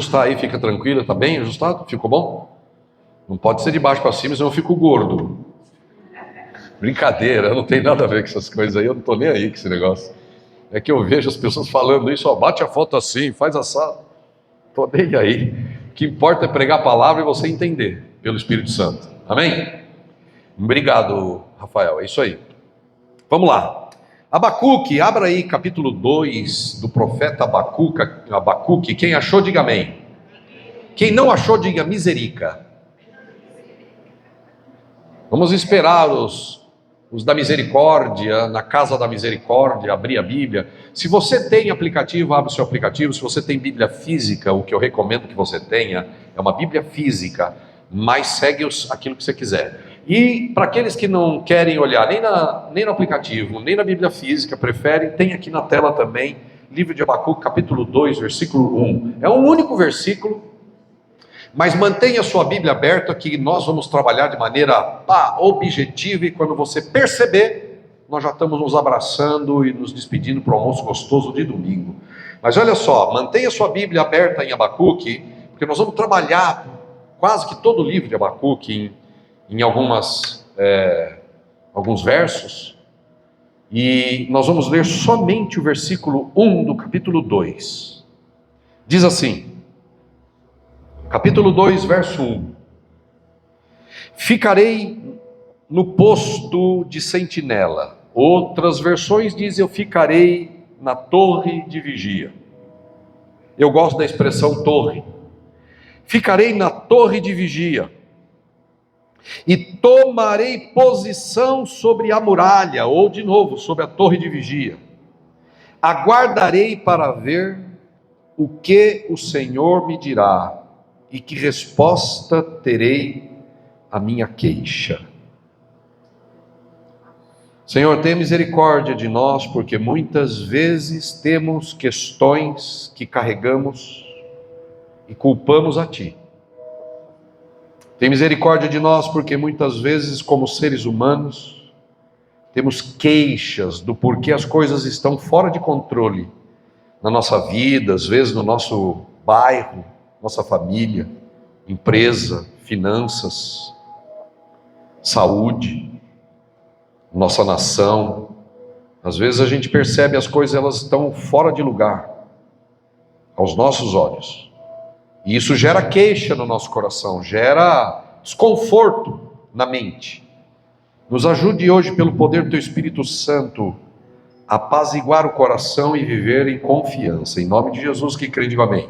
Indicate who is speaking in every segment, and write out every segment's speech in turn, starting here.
Speaker 1: ajustar aí, fica tranquilo, tá bem ajustado? Ficou bom? Não pode ser de baixo para cima, senão eu fico gordo. Brincadeira, não tem nada a ver com essas coisas aí, eu não tô nem aí com esse negócio. É que eu vejo as pessoas falando isso, ó, bate a foto assim, faz assado. Tô nem aí. O que importa é pregar a palavra e você entender, pelo Espírito Santo. Amém? Obrigado, Rafael, é isso aí. Vamos lá. Abacuque, abra aí capítulo 2 do profeta Abacuque. Quem achou, diga amém. Quem não achou, diga miserica. Vamos esperar os da misericórdia, na casa da misericórdia, abrir a Bíblia. Se você tem aplicativo, abre o seu aplicativo. Se você tem Bíblia física, o que eu recomendo que você tenha é uma Bíblia física, mas segue aquilo que você quiser. E para aqueles que não querem olhar nem no aplicativo, nem na Bíblia física, preferem, tem aqui na tela também, livro de Abacuque, capítulo 2, versículo 1. É um único versículo, mas mantenha a sua Bíblia aberta, que nós vamos trabalhar de maneira objetiva, e quando você perceber, nós já estamos nos abraçando e nos despedindo para o almoço gostoso de domingo. Mas olha só, mantenha a sua Bíblia aberta em Abacuque, porque nós vamos trabalhar quase que todo o livro de Abacuque em alguns versos, e nós vamos ler somente o versículo 1 do capítulo 2. Diz assim, capítulo 2, verso 1: Ficarei no posto de sentinela. Outras versões dizem: eu ficarei na torre de vigia. Eu gosto da expressão torre. Ficarei na torre de vigia e tomarei posição sobre a muralha, ou de novo, sobre a torre de vigia. Aguardarei para ver o que o Senhor me dirá e que resposta terei à minha queixa. Senhor, tenha misericórdia de nós, porque muitas vezes temos questões que carregamos e culpamos a Ti. Tem misericórdia de nós, porque muitas vezes, como seres humanos, temos queixas do porquê as coisas estão fora de controle na nossa vida, às vezes no nosso bairro, nossa família, empresa, finanças, saúde, nossa nação. Às vezes a gente percebe as coisas, elas estão fora de lugar aos nossos olhos. E isso gera queixa no nosso coração, gera desconforto na mente. Nos ajude hoje, pelo poder do Teu Espírito Santo, a apaziguar o coração e viver em confiança. Em nome de Jesus que crê, diga amém.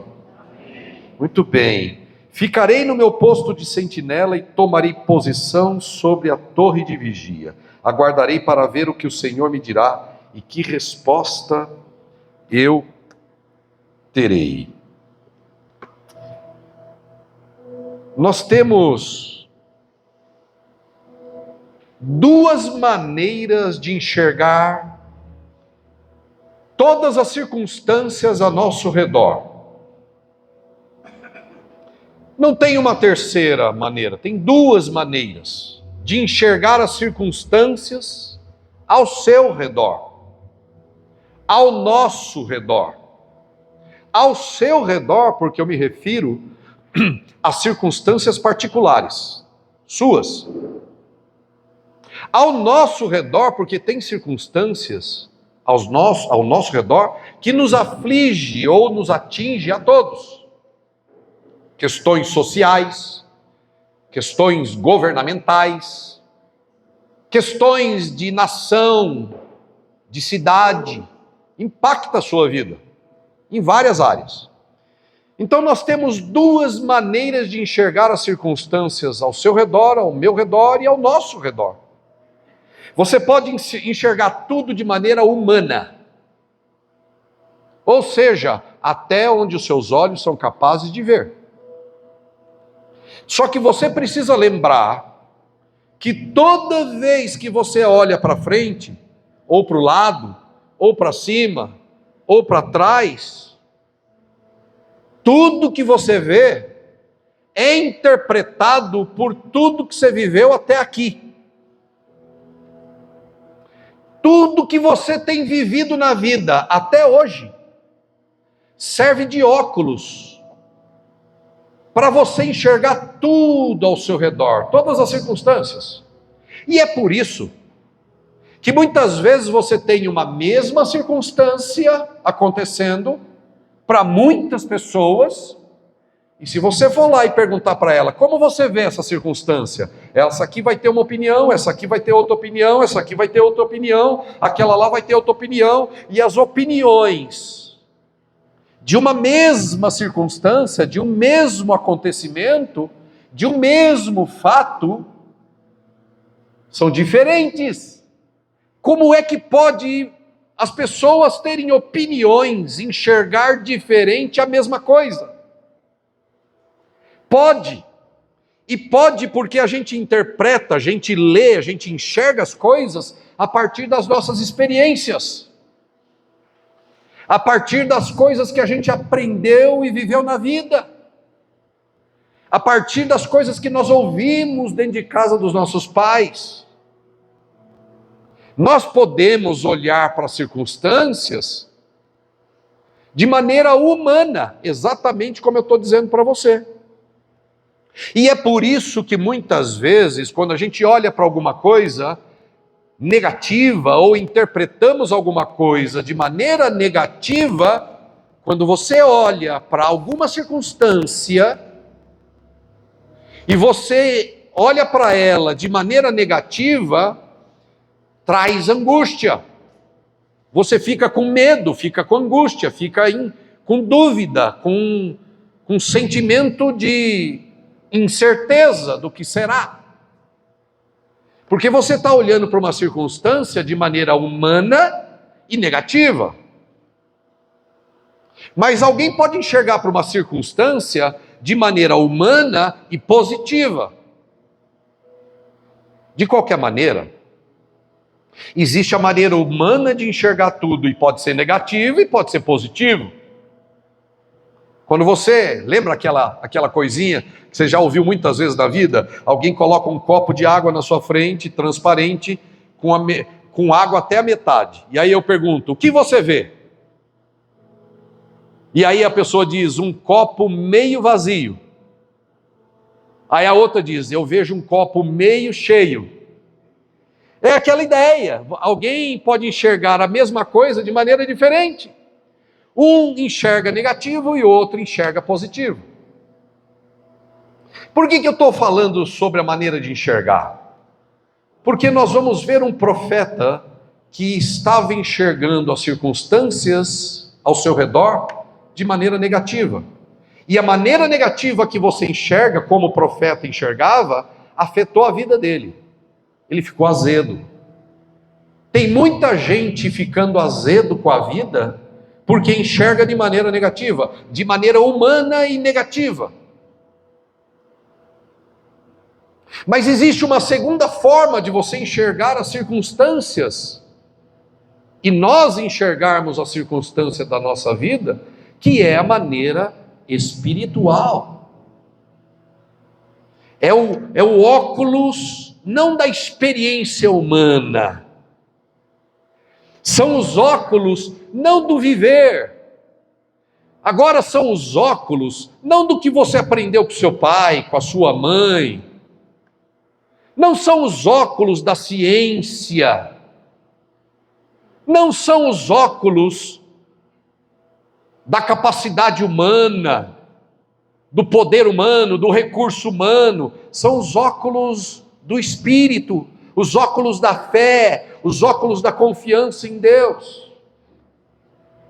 Speaker 1: Muito bem. Ficarei no meu posto de sentinela e tomarei posição sobre a torre de vigia. Aguardarei para ver o que o Senhor me dirá e que resposta eu terei. Nós temos duas maneiras de enxergar todas as circunstâncias ao nosso redor. Não tem uma terceira maneira, tem duas maneiras de enxergar as circunstâncias ao seu redor, ao nosso redor. Ao seu redor, porque eu me refiro às circunstâncias particulares, suas. Ao nosso redor, porque tem circunstâncias ao nosso redor que nos aflige ou nos atinge a todos. Questões sociais, questões governamentais, questões de nação, de cidade, impacta a sua vida em várias áreas. Então nós temos duas maneiras de enxergar as circunstâncias ao seu redor, ao meu redor e ao nosso redor. Você pode enxergar tudo de maneira humana, ou seja, até onde os seus olhos são capazes de ver. Só que você precisa lembrar que toda vez que você olha para frente, ou para o lado, ou para cima, ou para trás, tudo que você vê é interpretado por tudo que você viveu até aqui. Tudo que você tem vivido na vida até hoje serve de óculos para você enxergar tudo ao seu redor, todas as circunstâncias. E é por isso que muitas vezes você tem uma mesma circunstância acontecendo para muitas pessoas, e se você for lá e perguntar para ela, como você vê essa circunstância? Essa aqui vai ter uma opinião, essa aqui vai ter outra opinião, essa aqui vai ter outra opinião, aquela lá vai ter outra opinião, e as opiniões de uma mesma circunstância, de um mesmo acontecimento, de um mesmo fato, são diferentes. Como é que pode as pessoas terem opiniões, enxergar diferente a mesma coisa? Pode. E pode porque a gente interpreta, a gente lê, a gente enxerga as coisas a partir das nossas experiências. A partir das coisas que a gente aprendeu e viveu na vida. A partir das coisas que nós ouvimos dentro de casa dos nossos pais. Nós podemos olhar para as circunstâncias de maneira humana, exatamente como eu estou dizendo para você. E é por isso que muitas vezes, quando a gente olha para alguma coisa negativa ou interpretamos alguma coisa de maneira negativa, quando você olha para alguma circunstância e você olha para ela de maneira negativa, traz angústia. Você fica com medo, fica com angústia, fica com dúvida, com sentimento de incerteza do que será. Porque você está olhando para uma circunstância de maneira humana e negativa. Mas alguém pode enxergar para uma circunstância de maneira humana e positiva. De qualquer maneira, existe a maneira humana de enxergar tudo, e pode ser negativo e pode ser positivo. Quando você, lembra aquela coisinha que você já ouviu muitas vezes na vida? Alguém coloca um copo de água na sua frente, transparente, com água até a metade. E aí eu pergunto, o que você vê? E aí a pessoa diz, um copo meio vazio. Aí a outra diz, eu vejo um copo meio cheio. É aquela ideia, alguém pode enxergar a mesma coisa de maneira diferente. Um enxerga negativo e o outro enxerga positivo. Por que eu estou falando sobre a maneira de enxergar? Porque nós vamos ver um profeta que estava enxergando as circunstâncias ao seu redor de maneira negativa. E a maneira negativa que você enxerga, como o profeta enxergava, afetou a vida dele. Ele ficou azedo. Tem muita gente ficando azedo com a vida porque enxerga de maneira negativa, de maneira humana e negativa. Mas existe uma segunda forma de você enxergar as circunstâncias, e nós enxergarmos a circunstância da nossa vida, que é a maneira espiritual. É o óculos, não da experiência humana, são os óculos não do viver, agora são os óculos não do que você aprendeu com seu pai, com a sua mãe, não são os óculos da ciência, não são os óculos da capacidade humana, do poder humano, do recurso humano, são os óculos do Espírito, os óculos da fé, os óculos da confiança em Deus.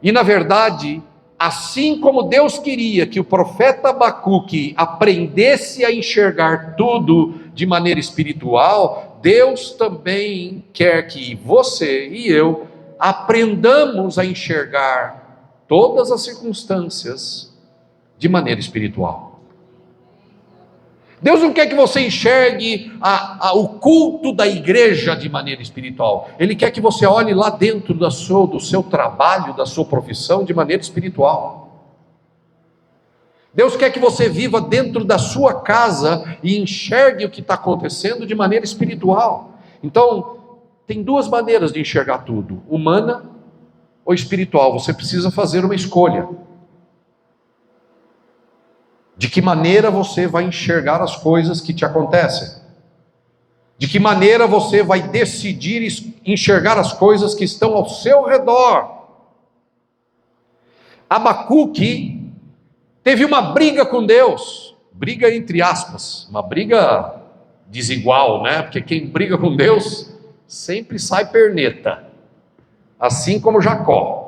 Speaker 1: E na verdade, assim como Deus queria que o profeta Abacuque aprendesse a enxergar tudo de maneira espiritual, Deus também quer que você e eu aprendamos a enxergar todas as circunstâncias de maneira espiritual. Deus não quer que você enxergue o culto da igreja de maneira espiritual. Ele quer que você olhe lá dentro do seu trabalho, da sua profissão, de maneira espiritual. Deus quer que você viva dentro da sua casa e enxergue o que está acontecendo de maneira espiritual. Então, tem duas maneiras de enxergar tudo: humana ou espiritual. Você precisa fazer uma escolha. De que maneira você vai enxergar as coisas que te acontecem? De que maneira você vai decidir enxergar as coisas que estão ao seu redor? Abacuque teve uma briga com Deus, briga entre aspas, uma briga desigual, né? Porque quem briga com Deus sempre sai perneta, assim como Jacó.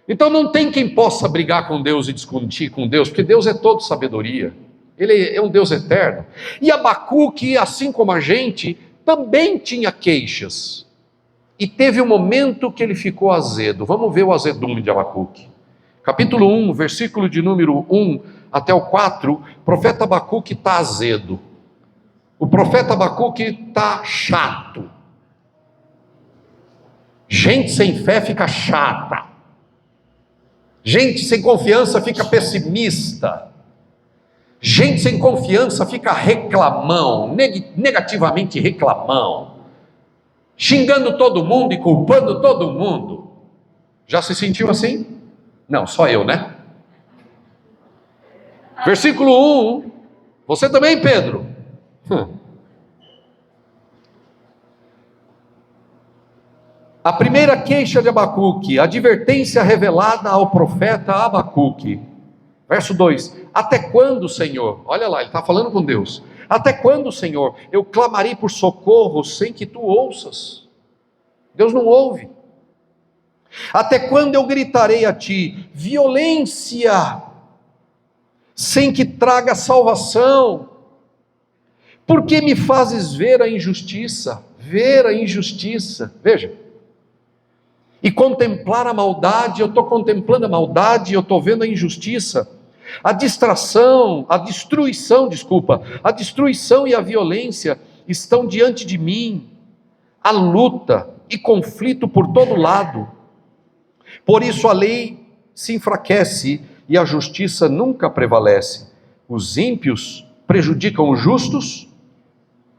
Speaker 1: Então não tem quem possa brigar com Deus e discutir com Deus, porque Deus é todo sabedoria, Ele é um Deus eterno. E Abacuque, assim como a gente, também tinha queixas, e teve um momento que ele ficou azedo. Vamos ver o azedume de Abacuque. Capítulo 1, versículo de número 1 até o 4, o profeta Abacuque está azedo. O profeta Abacuque está chato. Gente sem fé fica chata. Gente sem confiança fica pessimista. Gente sem confiança fica reclamão, negativamente reclamão. Xingando todo mundo e culpando todo mundo. Já se sentiu assim? Não, só eu, né? Versículo 1. Você também, Pedro? A primeira queixa de Abacuque, a advertência revelada ao profeta Abacuque. Verso 2: até quando, Senhor? Olha lá, ele está falando com Deus. Até quando, Senhor, eu clamarei por socorro sem que tu ouças? Deus não ouve. Até quando eu gritarei a ti violência, sem que traga salvação? Por que me fazes ver a injustiça? Ver a injustiça, veja. E contemplar a maldade, eu estou contemplando a maldade, eu estou vendo a injustiça, a destruição e a violência estão diante de mim, a luta e conflito por todo lado. Por isso a lei se enfraquece e a justiça nunca prevalece. Os ímpios prejudicam os justos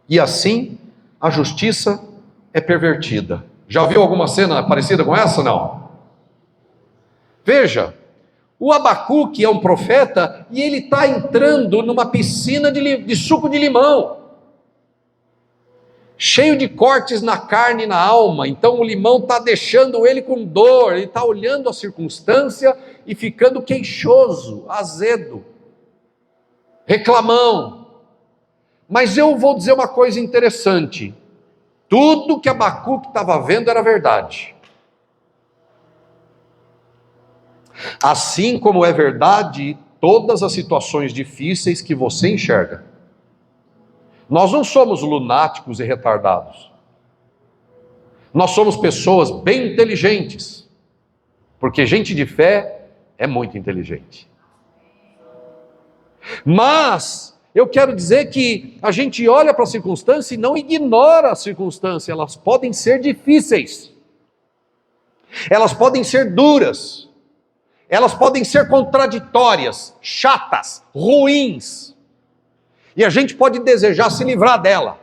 Speaker 1: e assim a justiça é pervertida. Já viu alguma cena parecida com essa, não? Veja, o Abacuque é um profeta e ele está entrando numa piscina de suco de limão, cheio de cortes na carne e na alma. Então o limão está deixando ele com dor, ele está olhando a circunstância e ficando queixoso, azedo, reclamão. Mas eu vou dizer uma coisa interessante: tudo que Abacuque estava vendo era verdade. Assim como é verdade todas as situações difíceis que você enxerga. Nós não somos lunáticos e retardados. Nós somos pessoas bem inteligentes, porque gente de fé é muito inteligente. Mas eu quero dizer que a gente olha para a circunstância e não ignora a circunstância. Elas podem ser difíceis, elas podem ser duras, elas podem ser contraditórias, chatas, ruins. E a gente pode desejar se livrar dela,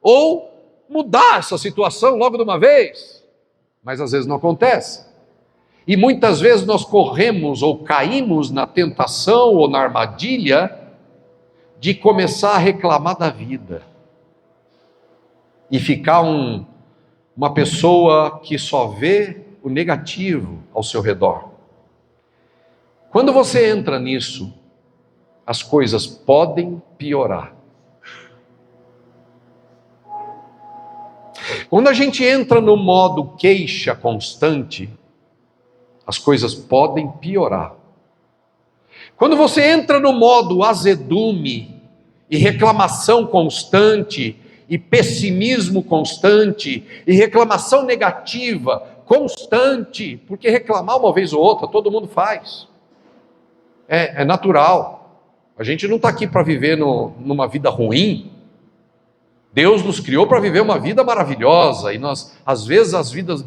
Speaker 1: ou mudar essa situação logo de uma vez, mas às vezes não acontece. E muitas vezes nós corremos ou caímos na tentação ou na armadilha de começar a reclamar da vida, e ficar uma pessoa que só vê o negativo ao seu redor. Quando você entra nisso, as coisas podem piorar. Quando a gente entra no modo queixa constante, as coisas podem piorar. Quando você entra no modo azedume e reclamação constante, e pessimismo constante, e reclamação negativa constante, porque reclamar uma vez ou outra todo mundo faz, é natural. A gente não está aqui para viver numa vida ruim. Deus nos criou para viver uma vida maravilhosa, e nós, às vezes,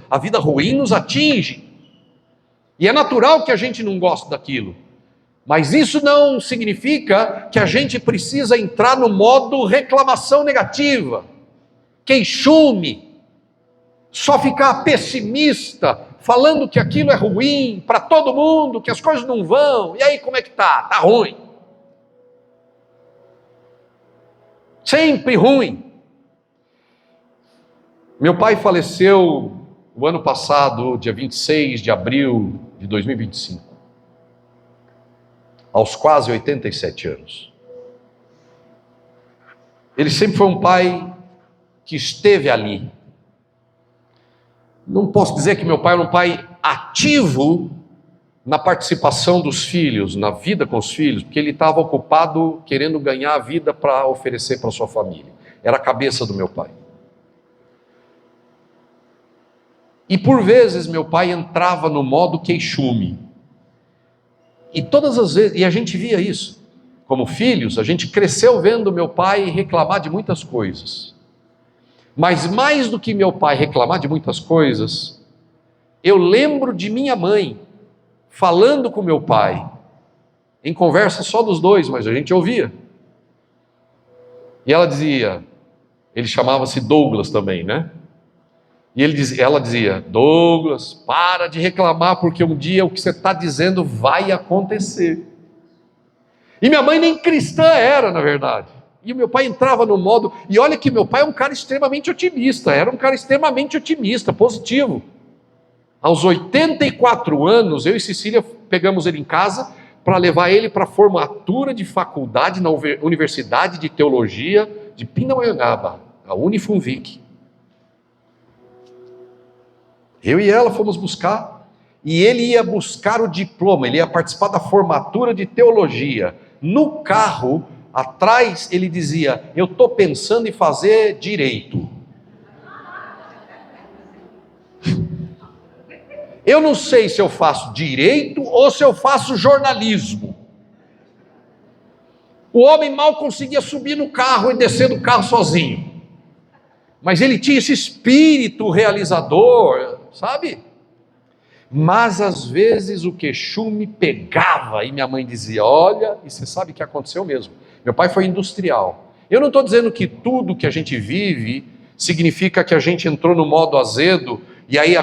Speaker 1: a vida ruim nos atinge, e é natural que a gente não goste daquilo, mas isso não significa que a gente precisa entrar no modo reclamação negativa, queixume, só ficar pessimista, falando que aquilo é ruim para todo mundo, que as coisas não vão. E aí como é que está? Está ruim. Sempre ruim. Meu pai faleceu o ano passado, dia 26 de abril de 2025, aos quase 87 anos. Ele sempre foi um pai que esteve ali. Não posso dizer que meu pai era um pai ativo na participação dos filhos, na vida com os filhos, porque ele estava ocupado querendo ganhar a vida para oferecer para sua família. Era a cabeça do meu pai. E por vezes meu pai entrava no modo queixume. E todas as vezes, e a gente via isso. Como filhos, a gente cresceu vendo meu pai reclamar de muitas coisas. Mas mais do que meu pai reclamar de muitas coisas, eu lembro de minha mãe falando com meu pai, em conversa só dos dois, mas a gente ouvia. E ela dizia, ele chamava-se Douglas também, né? E ela dizia, Douglas, para de reclamar, porque um dia o que você está dizendo vai acontecer. E minha mãe nem cristã era, na verdade. E o meu pai entrava no modo, e olha que meu pai é um cara extremamente otimista, era um cara extremamente otimista, positivo. Aos 84 anos, eu e Cecília pegamos ele em casa para levar ele para a formatura de faculdade na Universidade de Teologia de Pindamonhangaba, a Unifunvic. Eu e ela fomos buscar, e ele ia buscar o diploma, ele ia participar da formatura de teologia. No carro, atrás, ele dizia, eu estou pensando em fazer direito. Eu não sei se eu faço direito ou se eu faço jornalismo. O homem mal conseguia subir no carro e descer do carro sozinho. Mas ele tinha esse espírito realizador, sabe? Mas às vezes o queixume pegava e minha mãe dizia, olha, e você sabe que aconteceu mesmo. Meu pai foi industrial. Eu não estou dizendo que tudo que a gente vive significa que a gente entrou no modo azedo e aí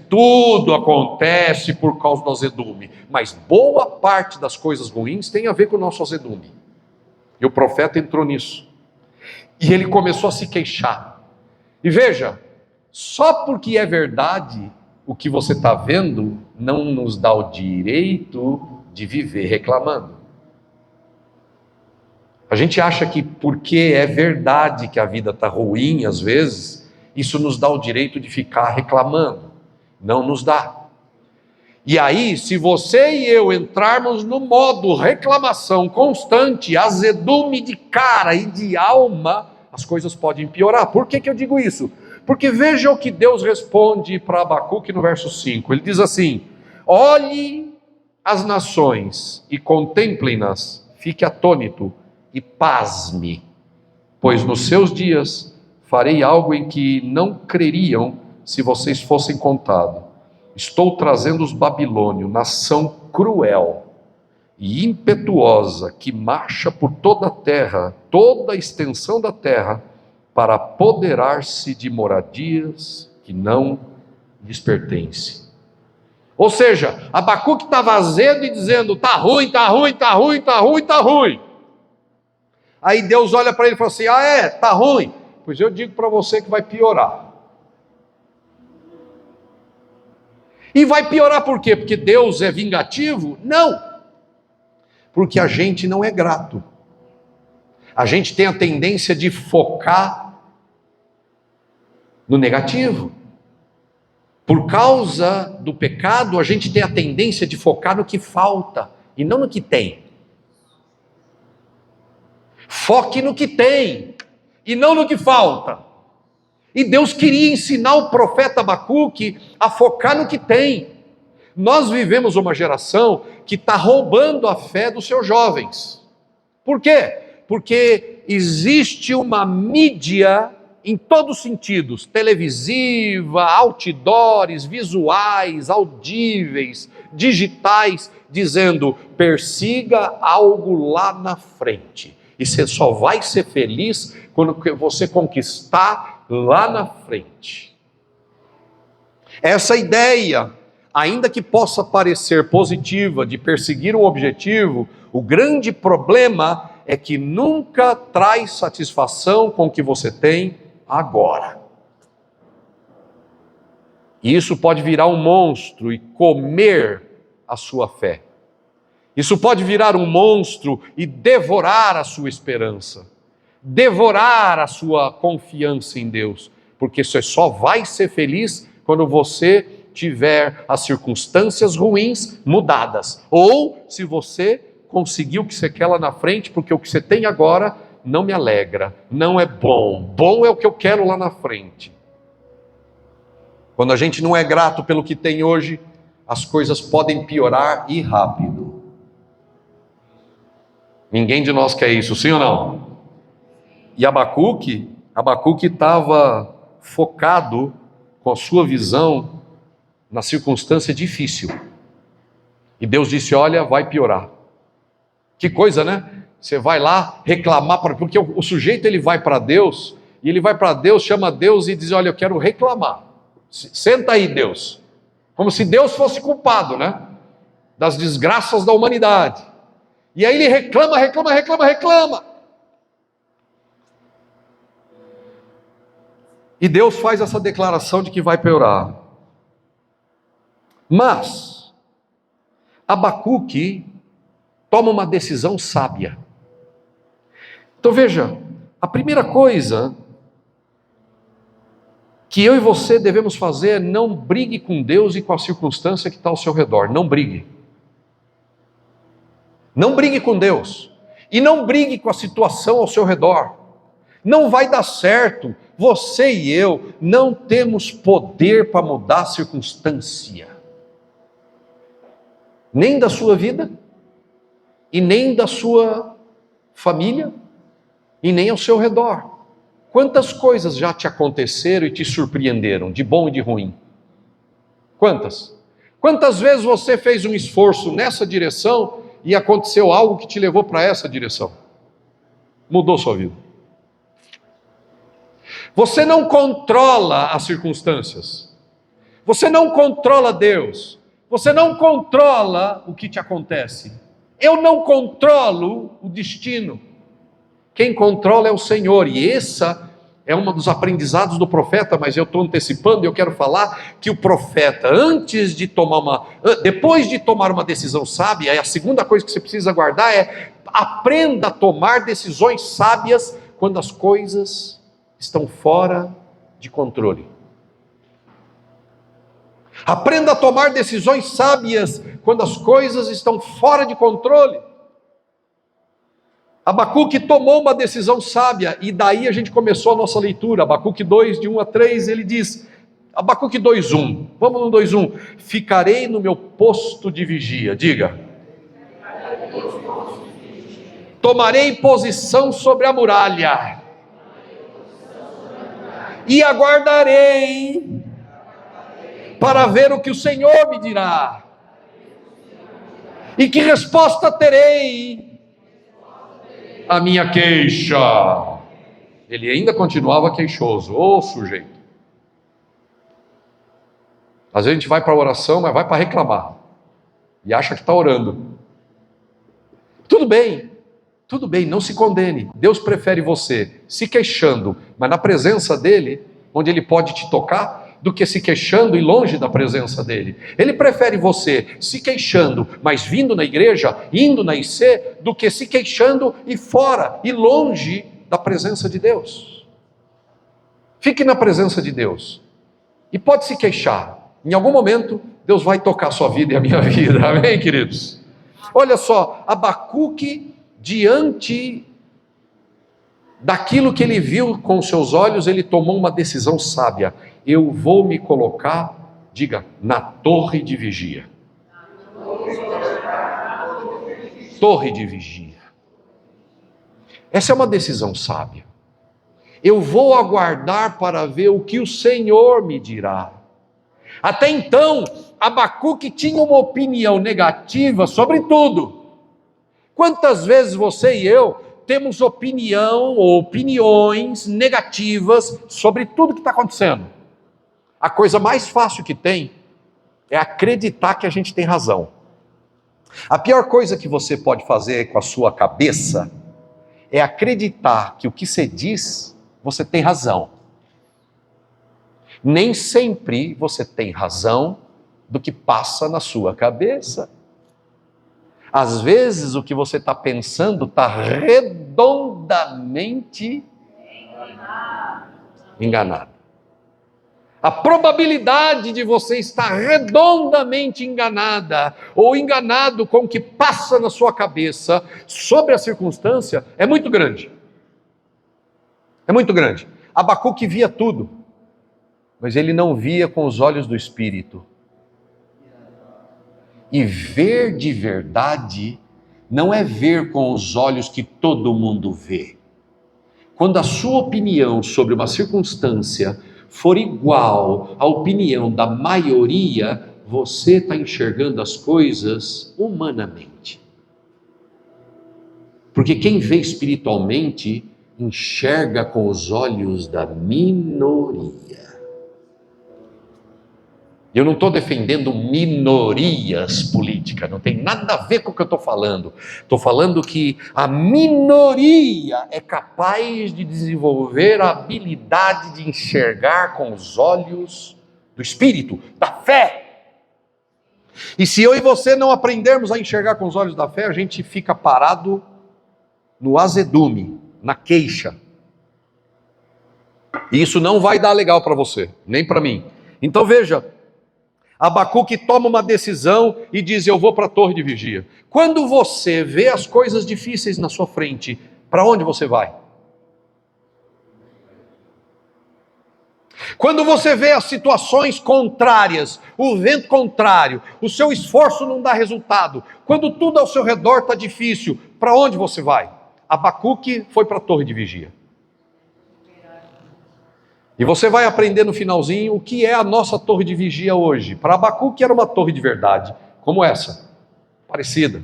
Speaker 1: tudo acontece por causa do azedume. Mas boa parte das coisas ruins tem a ver com o nosso azedume. E o profeta entrou nisso. E ele começou a se queixar. E veja, só porque é verdade o que você está vendo, não nos dá o direito de viver reclamando. A gente acha que porque é verdade que a vida está ruim às vezes, isso nos dá o direito de ficar reclamando. Não nos dá. E aí, se você e eu entrarmos no modo reclamação constante, azedume de cara e de alma, as coisas podem piorar. Por que eu digo isso? Porque veja o que Deus responde para Abacuque no verso 5. Ele diz assim, olhe as nações e contemplem-nas, fique atônito e pasme, pois nos seus dias farei algo em que não creriam se vocês fossem contados. Estou trazendo os babilônios, nação cruel e impetuosa, que marcha por toda a terra, toda a extensão da terra, para apoderar-se de moradias que não lhes pertencem. Ou seja, Abacuque estava azedo e dizendo, está ruim, está ruim, está ruim, está ruim, está ruim. Aí Deus olha para ele e fala assim, está ruim? Pois eu digo para você que vai piorar. E vai piorar por quê? Porque Deus é vingativo? Não. Porque a gente não é grato. A gente tem a tendência de focar no negativo. Por causa do pecado, a gente tem a tendência de focar no que falta e não no que tem. Foque no que tem e não no que falta. E Deus queria ensinar o profeta Abacuque a focar no que tem. Nós vivemos uma geração que está roubando a fé dos seus jovens. Por quê? Porque existe uma mídia em todos os sentidos, televisiva, outdoors, visuais, audíveis, digitais, dizendo, persiga algo lá na frente. E você só vai ser feliz quando você conquistar lá na frente. Essa ideia, ainda que possa parecer positiva, de perseguir um objetivo, o grande problema é que nunca traz satisfação com o que você tem agora. E isso pode virar um monstro e comer a sua fé. Isso pode virar um monstro e devorar a sua esperança, devorar a sua confiança em Deus, porque você só vai ser feliz quando você tiver as circunstâncias ruins mudadas, ou se você conseguiu o que você quer lá na frente, porque o que você tem agora não me alegra, não é bom. Bom é o que eu quero lá na frente. Quando a gente não é grato pelo que tem hoje, as coisas podem piorar e rápido. Ninguém de nós quer isso, sim ou não? E Abacuque estava focado com a sua visão na circunstância difícil. E Deus disse, olha, vai piorar. Que coisa, né? Você vai lá reclamar, porque o sujeito ele vai para Deus, e ele vai para Deus, chama Deus e diz, olha, eu quero reclamar. Senta aí, Deus. Como se Deus fosse culpado, né? Das desgraças da humanidade. E aí ele reclama. E Deus faz essa declaração de que vai piorar. Mas Abacuque toma uma decisão sábia. Então veja, a primeira coisa que eu e você devemos fazer é não brigue com Deus e com a circunstância que está ao seu redor. Não brigue. Não brigue com Deus. E não brigue com a situação ao seu redor. Não vai dar certo. Você e eu não temos poder para mudar a circunstância. Nem da sua vida, e nem da sua família, e nem ao seu redor. Quantas coisas já te aconteceram e te surpreenderam, de bom e de ruim? Quantas? Quantas vezes você fez um esforço nessa direção e aconteceu algo que te levou para essa direção? Mudou sua vida. Você não controla as circunstâncias. Você não controla Deus. Você não controla o que te acontece. Eu não controlo o destino. Quem controla é o Senhor. E essa é um dos aprendizados do profeta, mas eu estou antecipando e eu quero falar que o profeta, depois de tomar uma decisão sábia, a segunda coisa que você precisa guardar é aprenda a tomar decisões sábias quando as coisas estão fora de controle. Aprenda a tomar decisões sábias quando as coisas estão fora de controle. Abacuque tomou uma decisão sábia, e daí a gente começou a nossa leitura. Abacuque 2, de 1 a 3, ele diz, Abacuque 2:1, vamos no 2:1, ficarei no meu posto de vigia, diga. Tomarei posição sobre a muralha, e aguardarei para ver o que o Senhor me dirá, e que resposta terei a minha queixa. Ele ainda continuava queixoso, sujeito. Às vezes a gente vai para a oração, mas vai para reclamar, e acha que está orando. Tudo bem, não se condene. Deus prefere você se queixando, mas na presença dEle, onde Ele pode te tocar, do que se queixando e longe da presença dEle. Ele prefere você se queixando, mas vindo na igreja, indo na IC, do que se queixando e fora, e longe da presença de Deus. Fique na presença de Deus. E pode se queixar. Em algum momento, Deus vai tocar a sua vida e a minha vida. Amém, queridos? Olha só, Abacuque, diante daquilo que ele viu com os seus olhos, ele tomou uma decisão sábia. Eu vou me colocar, diga, na torre de vigia. Torre de vigia. Essa é uma decisão sábia. Eu vou aguardar para ver o que o Senhor me dirá. Até então, Abacuque tinha uma opinião negativa sobre tudo. Quantas vezes você e eu temos opinião ou opiniões negativas sobre tudo que está acontecendo? A coisa mais fácil que tem é acreditar que a gente tem razão. A pior coisa que você pode fazer com a sua cabeça é acreditar que o que você diz, você tem razão. Nem sempre você tem razão do que passa na sua cabeça. Às vezes o que você está pensando está redondamente enganado. A probabilidade de você estar redondamente enganada ou enganado com o que passa na sua cabeça sobre a circunstância é muito grande. É muito grande. Abacuque via tudo, mas ele não via com os olhos do Espírito. E ver de verdade não é ver com os olhos que todo mundo vê. Quando a sua opinião sobre uma circunstância for igual à opinião da maioria, você está enxergando as coisas humanamente. Porque quem vê espiritualmente, enxerga com os olhos da minoria. Eu não estou defendendo minorias políticas, não tem nada a ver com o que eu estou falando. Estou falando que a minoria é capaz de desenvolver a habilidade de enxergar com os olhos do Espírito, da fé. E se eu e você não aprendermos a enxergar com os olhos da fé, a gente fica parado no azedume, na queixa. E isso não vai dar legal para você, nem para mim. Então veja, Abacuque toma uma decisão e diz: eu vou para a torre de vigia. Quando você vê as coisas difíceis na sua frente, para onde você vai? Quando você vê as situações contrárias, o vento contrário, o seu esforço não dá resultado, quando tudo ao seu redor está difícil, para onde você vai? Abacuque foi para a torre de vigia. E você vai aprender no finalzinho o que é a nossa torre de vigia hoje. Para Abacuque era uma torre de verdade, como essa, parecida.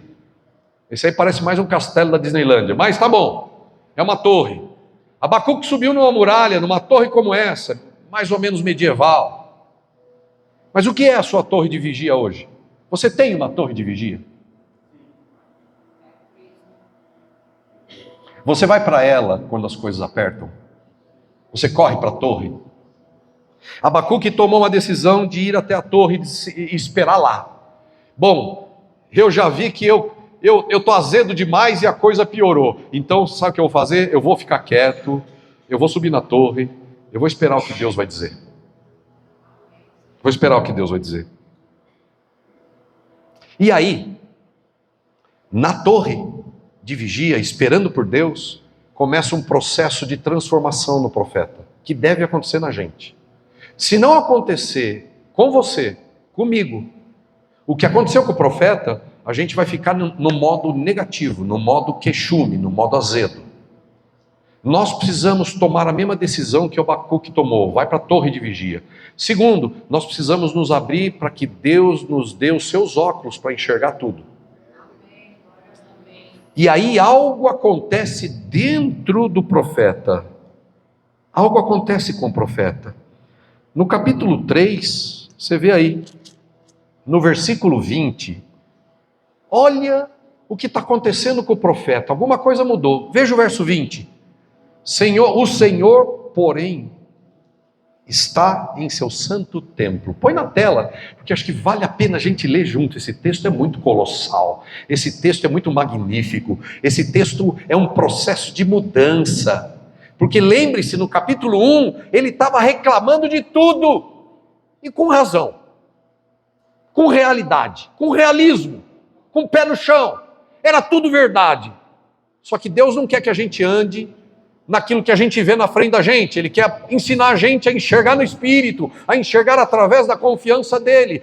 Speaker 1: Esse aí parece mais um castelo da Disneylândia, mas tá bom, é uma torre. Abacuque subiu numa muralha, numa torre como essa, mais ou menos medieval. Mas o que é a sua torre de vigia hoje? Você tem uma torre de vigia? Você vai para ela quando as coisas apertam? Você corre para a torre? Abacuque tomou uma decisão de ir até a torre e esperar lá. Bom, eu já vi que eu estou azedo demais e a coisa piorou. Então, sabe o que eu vou fazer? Eu vou ficar quieto, eu vou subir na torre, eu vou esperar o que Deus vai dizer. Vou esperar o que Deus vai dizer. E aí, na torre de vigia, esperando por Deus, começa um processo de transformação no profeta, que deve acontecer na gente. Se não acontecer com você, comigo, o que aconteceu com o profeta, a gente vai ficar no modo negativo, no modo queixume, no modo azedo. Nós precisamos tomar a mesma decisão que o Abacuque tomou, vai para a torre de vigia. Segundo, nós precisamos nos abrir para que Deus nos dê os seus óculos para enxergar tudo. E aí algo acontece dentro do profeta. Algo acontece com o profeta. No capítulo 3, você vê aí, no versículo 20, olha o que está acontecendo com o profeta. Alguma coisa mudou. Veja o verso 20. O Senhor, porém, está em seu santo templo. Põe na tela, porque acho que vale a pena a gente ler junto. Esse texto é muito colossal, esse texto é muito magnífico, esse texto é um processo de mudança, porque lembre-se, no capítulo 1, ele estava reclamando de tudo, e com razão, com realidade, com realismo, com o pé no chão, era tudo verdade, só que Deus não quer que a gente ande naquilo que a gente vê na frente da gente. Ele quer ensinar a gente a enxergar no Espírito, a enxergar através da confiança nele,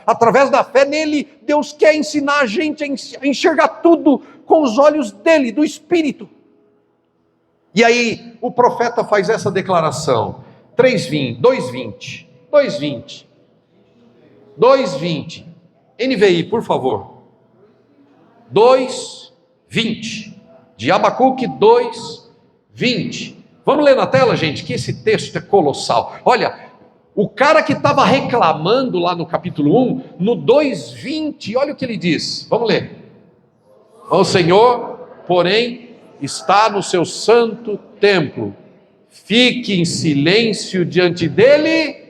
Speaker 1: através da fé nele. Deus quer ensinar a gente a enxergar tudo com os olhos dele, do Espírito. E aí o profeta faz essa declaração, 2:20, 2:20, NVI, por favor, 2:20, de Abacuque 2:20. Vamos ler na tela, gente, que esse texto é colossal. Olha, o cara que estava reclamando lá no capítulo 1, no 2:20, olha o que ele diz. Vamos ler. O Senhor, porém, está no seu santo templo. Fique em silêncio diante dele.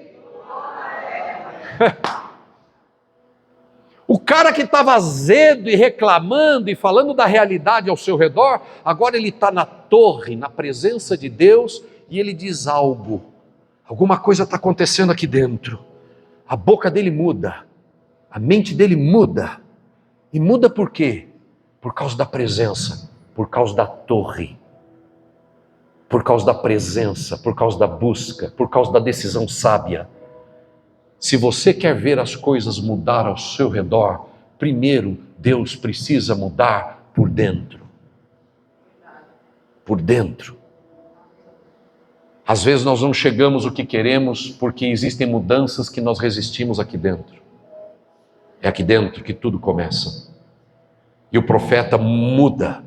Speaker 1: O cara que estava azedo e reclamando e falando da realidade ao seu redor, agora ele está na torre, na presença de Deus, e ele diz algo. Alguma coisa está acontecendo aqui dentro. A boca dele muda, a mente dele muda. E muda por quê? Por causa da presença, por causa da torre, por causa da presença, por causa da busca, por causa da decisão sábia. Se você quer ver as coisas mudar ao seu redor, primeiro Deus precisa mudar por dentro. Por dentro. Às vezes nós não chegamos o que queremos porque existem mudanças que nós resistimos aqui dentro. É aqui dentro que tudo começa. E o profeta muda.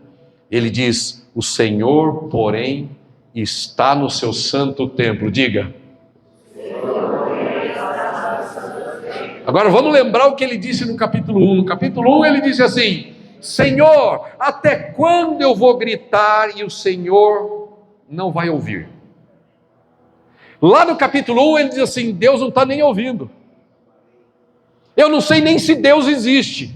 Speaker 1: Ele diz: o Senhor, porém, está no seu santo templo. Diga. Agora vamos lembrar o que ele disse no capítulo 1. No capítulo 1 ele disse assim: Senhor, até quando eu vou gritar e o Senhor não vai ouvir? Lá no capítulo 1 ele diz assim: Deus não está nem ouvindo. Eu não sei nem se Deus existe.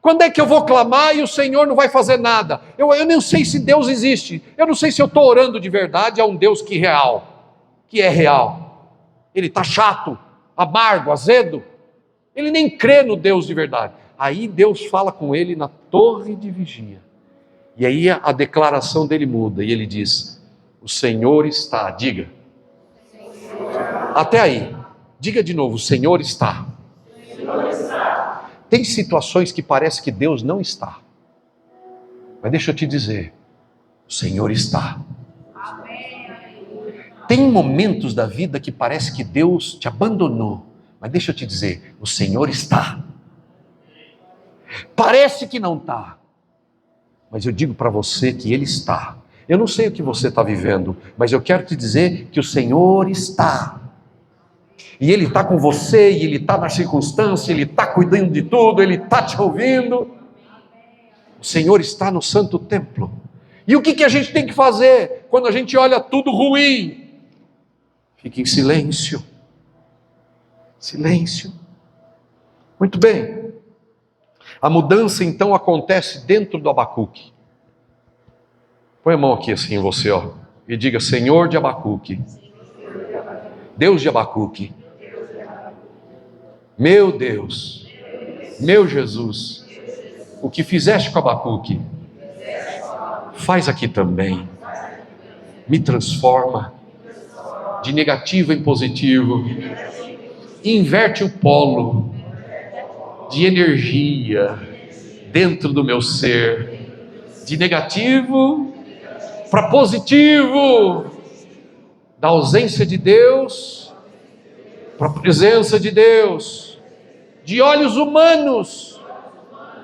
Speaker 1: Quando é que eu vou clamar e o Senhor não vai fazer nada? Eu não sei se Deus existe. Eu não sei se eu estou orando de verdade a um Deus que é real. Ele está chato, amargo, azedo. Ele nem crê no Deus de verdade. Aí Deus fala com ele na torre de vigia. E aí a declaração dele muda. E ele diz: o Senhor está. Diga. Até aí. Diga de novo: o Senhor está. Tem situações que parece que Deus não está. Mas deixa eu te dizer, o Senhor está. Tem momentos da vida que parece que Deus te abandonou. Mas deixa eu te dizer, o Senhor está. Parece que não está. Mas eu digo para você que Ele está. Eu não sei o que você está vivendo, mas eu quero te dizer que o Senhor está. E Ele está com você, e Ele está na circunstância, Ele está cuidando de tudo, Ele está te ouvindo. O Senhor está no santo templo. E o que a gente tem que fazer quando a gente olha tudo ruim? Fique em silêncio. Silêncio. Muito bem. A mudança então acontece dentro do Abacuque. Põe a mão aqui assim em você, ó, e diga: Senhor de Abacuque, Deus de Abacuque, meu Deus, meu Jesus, o que fizeste com Abacuque, faz aqui também. Me transforma de negativo em positivo. Inverte o polo de energia dentro do meu ser, de negativo para positivo, da ausência de Deus para a presença de Deus, de olhos humanos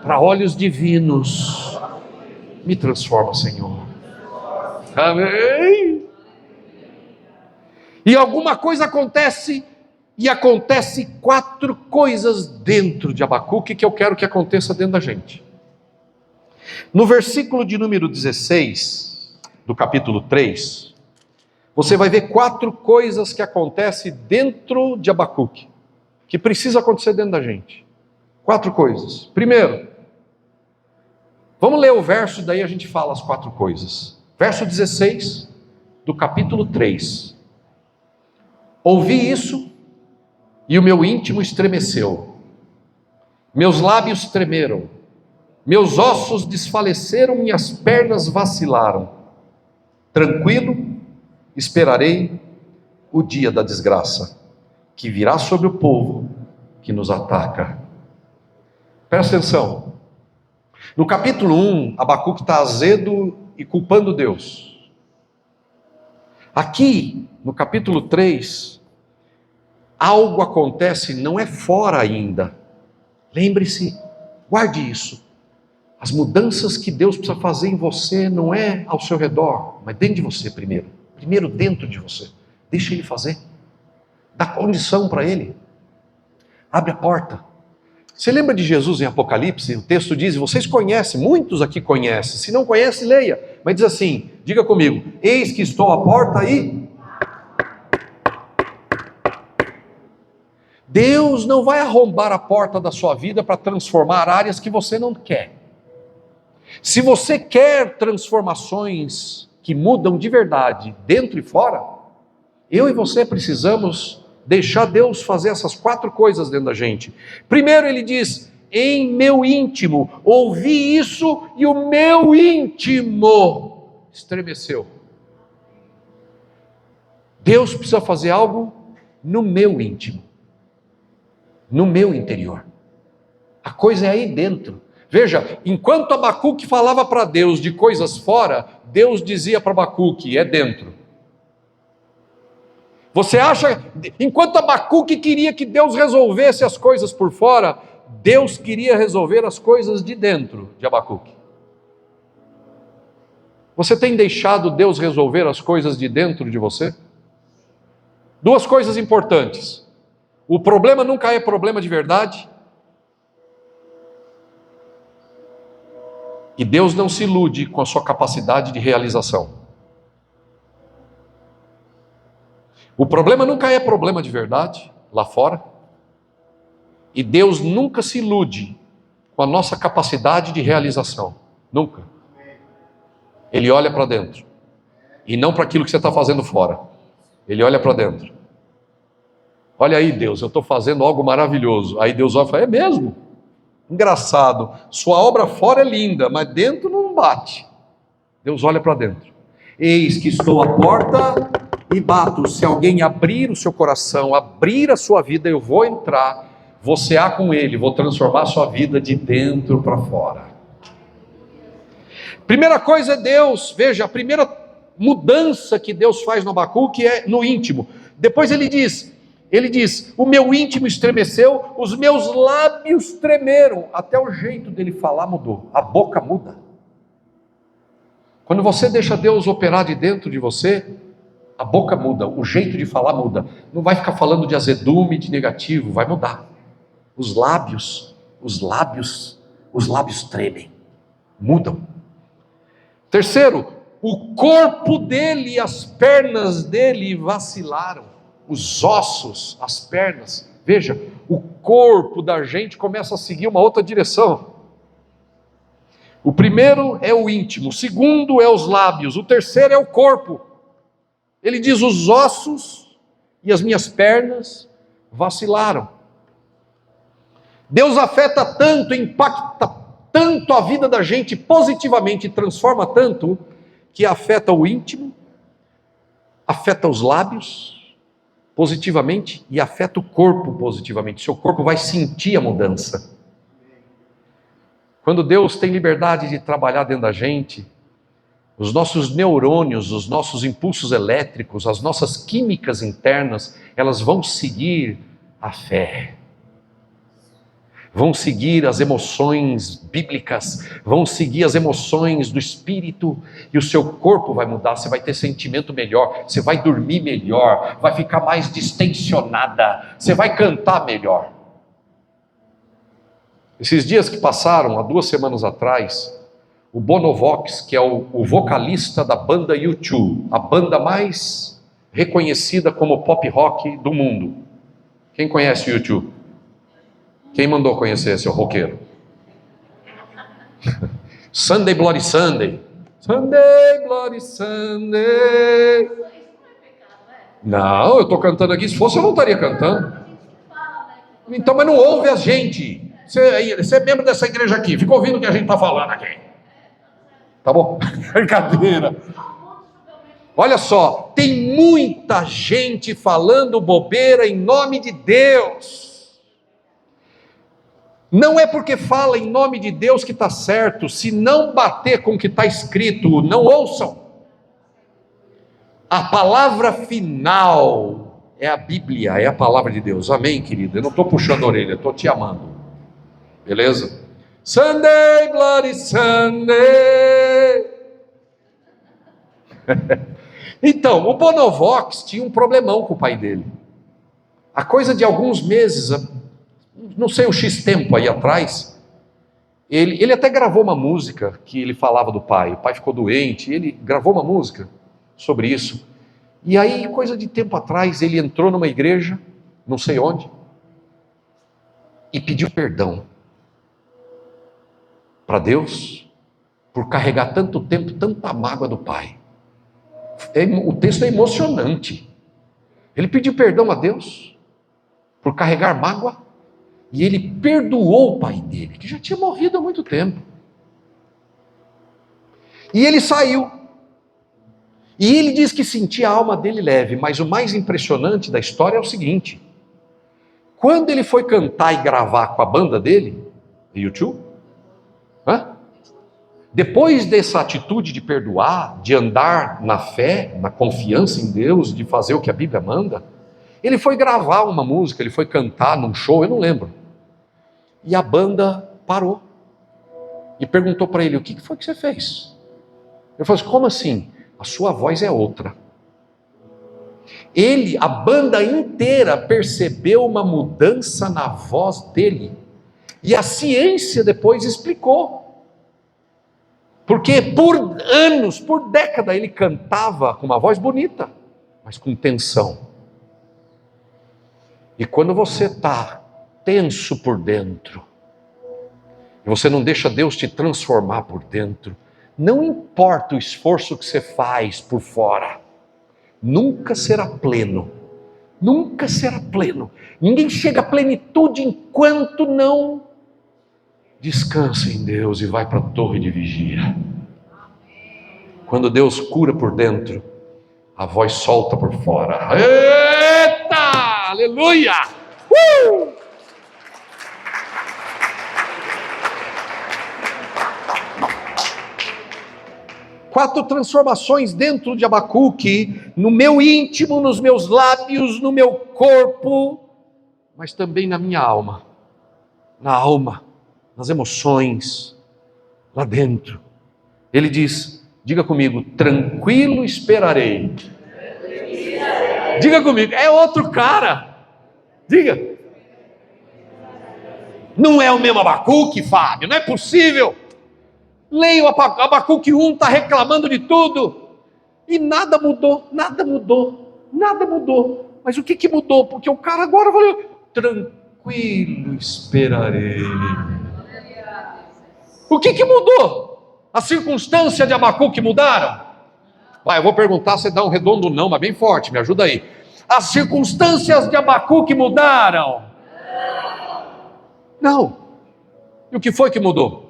Speaker 1: para olhos divinos. Me transforma, Senhor. Amém. E alguma coisa acontece. E acontece 4 coisas dentro de Abacuque que eu quero que aconteça dentro da gente. No versículo de número 16, do capítulo 3, você vai ver 4 coisas que acontecem dentro de Abacuque, que precisa acontecer dentro da gente. 4 coisas. Primeiro, vamos ler o verso, daí a gente fala as 4 coisas. Verso 16, do capítulo 3. Ouvi isso, e o meu íntimo estremeceu, meus lábios tremeram, meus ossos desfaleceram e as pernas vacilaram. Tranquilo, esperarei o dia da desgraça, que virá sobre o povo que nos ataca. Presta atenção. No capítulo 1, Abacuque está azedo e culpando Deus. Aqui, no capítulo 3, algo acontece, não é fora ainda. Lembre-se, guarde isso. As mudanças que Deus precisa fazer em você não é ao seu redor, mas dentro de você primeiro. Primeiro dentro de você. Deixa Ele fazer. Dá condição para Ele. Abre a porta. Você lembra de Jesus em Apocalipse? O texto diz, vocês conhecem, muitos aqui conhecem, se não conhece, leia. Mas diz assim, diga comigo, eis que estou à porta e... Deus não vai arrombar a porta da sua vida para transformar áreas que você não quer. Se você quer transformações que mudam de verdade, dentro e fora, eu e você precisamos deixar Deus fazer essas 4 coisas dentro da gente. Primeiro ele diz, em meu íntimo, ouvi isso e o meu íntimo estremeceu. Deus precisa fazer algo no meu íntimo, no meu interior. A coisa é aí dentro. Veja, enquanto Abacuque falava para Deus de coisas fora, Deus dizia para Abacuque, é dentro. Você acha, enquanto Abacuque queria que Deus resolvesse as coisas por fora, Deus queria resolver as coisas de dentro de Abacuque. Você tem deixado Deus resolver as coisas de dentro de você? 2 coisas importantes. O problema nunca é problema de verdade. E Deus não se ilude com a sua capacidade de realização. O problema nunca é problema de verdade, lá fora. E Deus nunca se ilude com a nossa capacidade de realização. Nunca. Ele olha para dentro. E não para aquilo que você está fazendo fora. Ele olha para dentro. Olha aí, Deus, eu estou fazendo algo maravilhoso. Aí Deus olha e fala, é mesmo? Engraçado. Sua obra fora é linda, mas dentro não bate. Deus olha para dentro. Eis que estou à porta e bato. Se alguém abrir o seu coração, abrir a sua vida, eu vou entrar, vou cear com ele, vou transformar a sua vida de dentro para fora. Primeira coisa é Deus, veja, a primeira mudança que Deus faz no Abacuque é no íntimo. Depois ele diz, o meu íntimo estremeceu, os meus lábios tremeram, até o jeito dele falar mudou, a boca muda. Quando você deixa Deus operar de dentro de você, a boca muda, o jeito de falar muda. Não vai ficar falando de azedume, de negativo, vai mudar. Os lábios tremem, mudam. Terceiro, o corpo dele e as pernas dele vacilaram. Os ossos, as pernas. Veja, o corpo da gente começa a seguir uma outra direção. O primeiro é o íntimo, o segundo é os lábios, o terceiro é o corpo. Ele diz, os ossos e as minhas pernas vacilaram. Deus afeta tanto, impacta tanto a vida da gente positivamente, transforma tanto, que afeta o íntimo, afeta os lábios positivamente e afeta o corpo positivamente. Seu corpo vai sentir a mudança. Quando Deus tem liberdade de trabalhar dentro da gente, os nossos neurônios, os nossos impulsos elétricos, as nossas químicas internas, elas vão seguir a fé. Vão seguir as emoções bíblicas, vão seguir as emoções do Espírito, e o seu corpo vai mudar, você vai ter sentimento melhor, você vai dormir melhor, vai ficar mais distensionada, você vai cantar melhor. Esses dias que passaram, há 2 semanas atrás, o Bonovox, que é o vocalista da banda U2, a banda mais reconhecida como pop rock do mundo. Quem conhece o U2? Quem mandou conhecer seu roqueiro? Sunday Bloody Sunday. Sunday Bloody Sunday. Não, eu estou cantando aqui. Se fosse eu não estaria cantando. Então, mas não ouve a gente. Você é membro dessa igreja aqui. Fica ouvindo o que a gente está falando aqui. Tá bom? Brincadeira. Olha só, tem muita gente falando bobeira em nome de Deus. Não é porque fala em nome de Deus que está certo. Se não bater com o que está escrito, não ouçam. A palavra final é a Bíblia, é a palavra de Deus. Amém, querido? Eu não estou puxando a orelha, estou te amando. Beleza? Sunday, Bloody Sunday. Então, o Bonovox tinha um problemão com o pai dele. A coisa de alguns meses, não sei, um X tempo aí atrás, ele até gravou uma música que ele falava do pai. O pai ficou doente, ele gravou uma música sobre isso. E aí, coisa de tempo atrás, ele entrou numa igreja, não sei onde, e pediu perdão para Deus por carregar tanto tempo, tanta mágoa do pai. O texto é emocionante. Ele pediu perdão a Deus por carregar mágoa, e ele perdoou o pai dele, que já tinha morrido há muito tempo. E ele saiu. E ele diz que sentia a alma dele leve, mas o mais impressionante da história é o seguinte: quando ele foi cantar e gravar com a banda dele, U2, depois dessa atitude de perdoar, de andar na fé, na confiança em Deus, de fazer o que a Bíblia manda, ele foi gravar uma música, ele foi cantar num show, eu não lembro. E a banda parou e perguntou para ele: o que foi que você fez? Ele falou assim: como assim? A sua voz é outra. A banda inteira percebeu uma mudança na voz dele. E a ciência depois explicou. Porque por anos, por décadas, ele cantava com uma voz bonita, mas com tensão. E quando você está tenso por dentro, e você não deixa Deus te transformar por dentro, não importa o esforço que você faz por fora, nunca será pleno. Nunca será pleno. Ninguém chega à plenitude enquanto não descansa em Deus e vai para a torre de vigia. Quando Deus cura por dentro, a voz solta por fora. Eita! Aleluia! 4 transformações dentro de Abacuque, no meu íntimo, nos meus lábios, no meu corpo, mas também na minha alma. Na alma, nas emoções, lá dentro. Ele diz, diga comigo, tranquilo esperarei. Diga comigo, é outro cara. Diga. Não é o mesmo Abacuque, Fábio, não é possível. Leia o Abacuque 1, está reclamando de tudo. E nada mudou, nada mudou, nada mudou. Mas o que mudou? Porque o cara agora falou, tranquilo esperarei. O que mudou? As circunstâncias de Abacuque mudaram? Vai, eu vou perguntar, você dá um redondo não, mas bem forte, me ajuda aí. As circunstâncias de Abacuque mudaram? Não. E o que foi que mudou?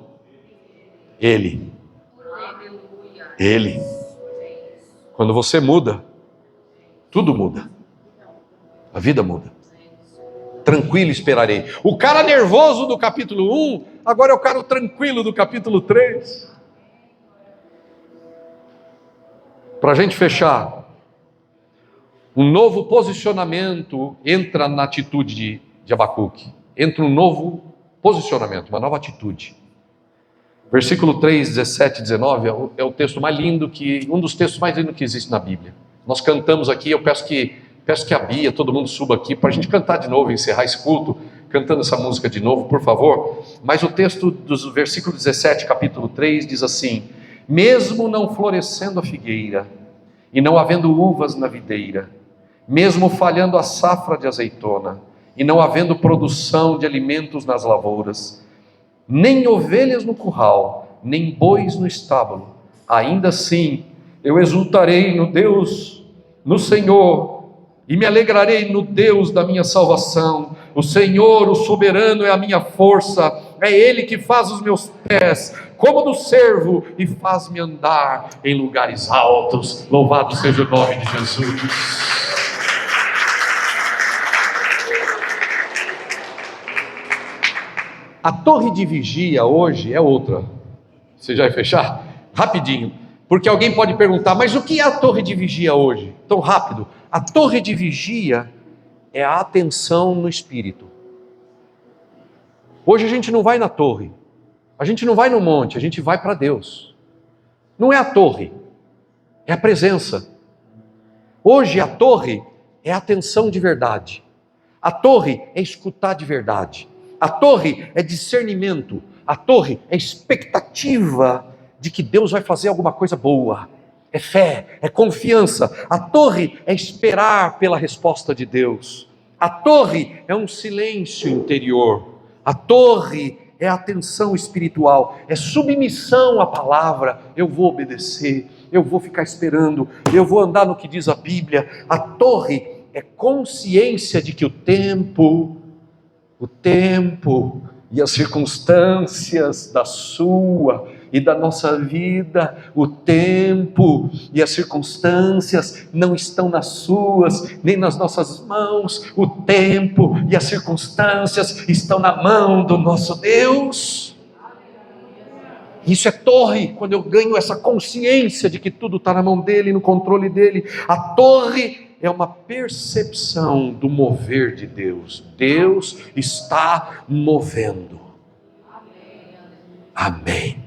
Speaker 1: Ele. Quando você muda, tudo muda. A vida muda. Tranquilo esperarei. O cara nervoso do capítulo 1, agora é o cara tranquilo do capítulo 3. Para a gente fechar, um novo posicionamento entra na atitude de Abacuque. Entra um novo posicionamento, uma nova atitude. Versículo 3, 17 e 19 é o texto mais lindo, um dos textos mais lindos que existe na Bíblia. Nós cantamos aqui, eu peço que a Bia, todo mundo suba aqui, para a gente cantar de novo, encerrar esse culto, cantando essa música de novo, por favor. Mas o texto do versículo 17, capítulo 3, diz assim: mesmo não florescendo a figueira, e não havendo uvas na videira, mesmo falhando a safra de azeitona, e não havendo produção de alimentos nas lavouras, nem ovelhas no curral, nem bois no estábulo, ainda assim eu exultarei no Deus, no Senhor, e me alegrarei no Deus da minha salvação. O Senhor, o soberano, é a minha força, é Ele que faz os meus pés como do servo e faz-me andar em lugares altos. Louvado seja o nome de Jesus. A torre de vigia hoje é outra. Você já vai fechar? Rapidinho. Porque alguém pode perguntar, mas o que é a torre de vigia hoje? Tão rápido. A torre de vigia é a atenção no Espírito. Hoje a gente não vai na torre. A gente não vai no monte, a gente vai para Deus. Não é a torre, é a presença. Hoje a torre é a atenção de verdade. A torre é escutar de verdade. A torre é discernimento. A torre é expectativa de que Deus vai fazer alguma coisa boa. É fé, é confiança. A torre é esperar pela resposta de Deus. A torre é um silêncio interior. A torre é atenção espiritual, é submissão à palavra. Eu vou obedecer, eu vou ficar esperando, eu vou andar no que diz a Bíblia. A torre é consciência de que o tempo e as circunstâncias da sua e da nossa vida, o tempo e as circunstâncias não estão nas suas, nem nas nossas mãos. O tempo e as circunstâncias estão na mão do nosso Deus. Isso é torre, quando eu ganho essa consciência de que tudo está na mão dele, no controle dele. A torre é uma percepção do mover de Deus. Deus está movendo. Amém.